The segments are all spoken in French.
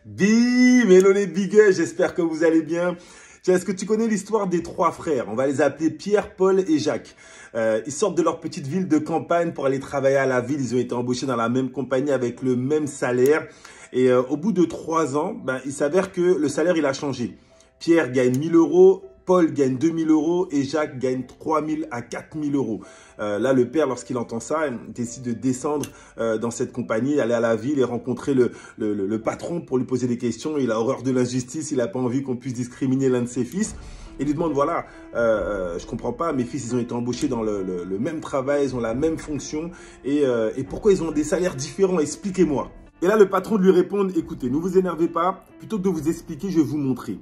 Bim, hello les bigueux, j'espère que vous allez bien. Tiens, est-ce que tu connais l'histoire des trois frères? On va les appeler Pierre, Paul et Jacques. Ils sortent de leur petite ville de campagne pour aller travailler à la ville. Ils ont été embauchés dans la même compagnie avec le même salaire. Et au bout de 3 ans, il s'avère que le salaire il a changé. Pierre gagne 1 000 euros. Paul gagne 2 000 euros et Jacques gagne 3 000 à 4 000 euros. Là, le père, lorsqu'il entend ça, il décide de descendre dans cette compagnie, aller à la ville et rencontrer le patron pour lui poser des questions. Il a horreur de l'injustice, il n'a pas envie qu'on puisse discriminer l'un de ses fils. Il lui demande, voilà, je comprends pas, mes fils, ils ont été embauchés dans le même travail, ils ont la même fonction. Et pourquoi ils ont des salaires différents? Expliquez-moi. Et là, le patron lui répond, écoutez, ne vous énervez pas, plutôt que de vous expliquer, je vais vous montrer.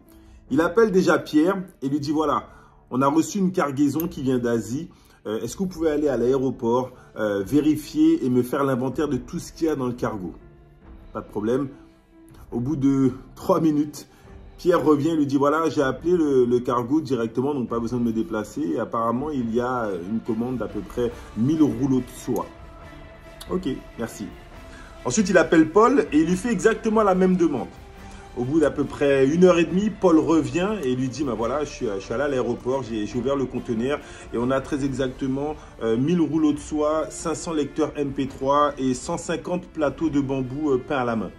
Il appelle déjà Pierre et lui dit, voilà, on a reçu une cargaison qui vient d'Asie. Est-ce que vous pouvez aller à l'aéroport, vérifier et me faire l'inventaire de tout ce qu'il y a dans le cargo? Pas de problème. Au bout de 3 minutes, Pierre revient et lui dit, voilà, j'ai appelé le cargo directement, donc pas besoin de me déplacer. Et apparemment, il y a une commande d'à peu près 1 000 rouleaux de soie. Ok, merci. Ensuite, il appelle Paul et il lui fait exactement la même demande. Au bout d'à peu près 1h30, Paul revient et lui dit, voilà, je suis allé à l'aéroport, j'ai ouvert le conteneur et on a très exactement 1 000 rouleaux de soie, 500 lecteurs MP3 et 150 plateaux de bambou peints à la main.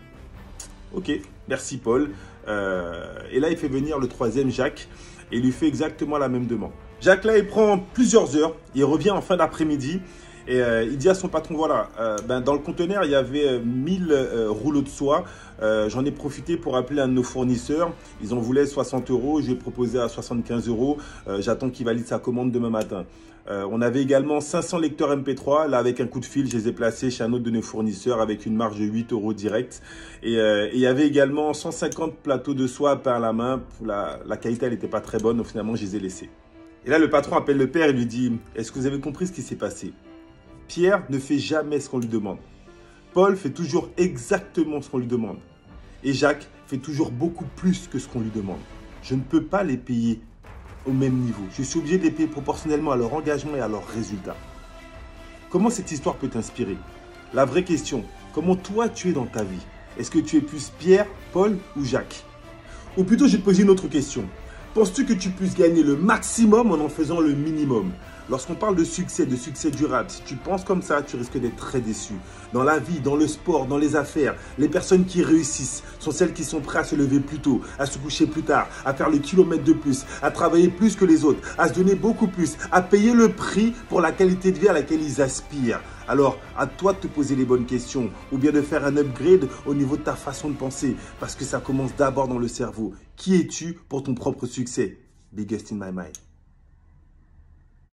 Ok, merci Paul. Et là, il fait venir le troisième, Jacques, et il lui fait exactement la même demande. Jacques, là, il prend plusieurs heures, il revient en fin d'après-midi. Et il dit à son patron, voilà, dans le conteneur, il y avait 1 000 rouleaux de soie. J'en ai profité pour appeler un de nos fournisseurs. Ils en voulaient 60 euros. Je lui ai proposé à 75 euros. J'attends qu'il valide sa commande demain matin. On avait également 500 lecteurs MP3. Là, avec un coup de fil, je les ai placés chez un autre de nos fournisseurs avec une marge de 8 euros direct. Et il y avait également 150 plateaux de soie peints à la main. La qualité, elle n'était pas très bonne. Donc, finalement, je les ai laissés. Et là, le patron appelle le père et lui dit, est-ce que vous avez compris ce qui s'est passé? Pierre ne fait jamais ce qu'on lui demande. Paul fait toujours exactement ce qu'on lui demande. Et Jacques fait toujours beaucoup plus que ce qu'on lui demande. Je ne peux pas les payer au même niveau. Je suis obligé de les payer proportionnellement à leur engagement et à leurs résultats. Comment cette histoire peut t'inspirer? La vraie question, comment toi tu es dans ta vie? Est-ce que tu es plus Pierre, Paul ou Jacques? Ou plutôt, je vais te poser une autre question. Penses-tu que tu puisses gagner le maximum en faisant le minimum? Lorsqu'on parle de succès durable, si tu penses comme ça, tu risques d'être très déçu. Dans la vie, dans le sport, dans les affaires, les personnes qui réussissent sont celles qui sont prêtes à se lever plus tôt, à se coucher plus tard, à faire le kilomètre de plus, à travailler plus que les autres, à se donner beaucoup plus, à payer le prix pour la qualité de vie à laquelle ils aspirent. Alors, à toi de te poser les bonnes questions ou bien de faire un upgrade au niveau de ta façon de penser parce que ça commence d'abord dans le cerveau. Qui es-tu pour ton propre succès? Biggest in my mind.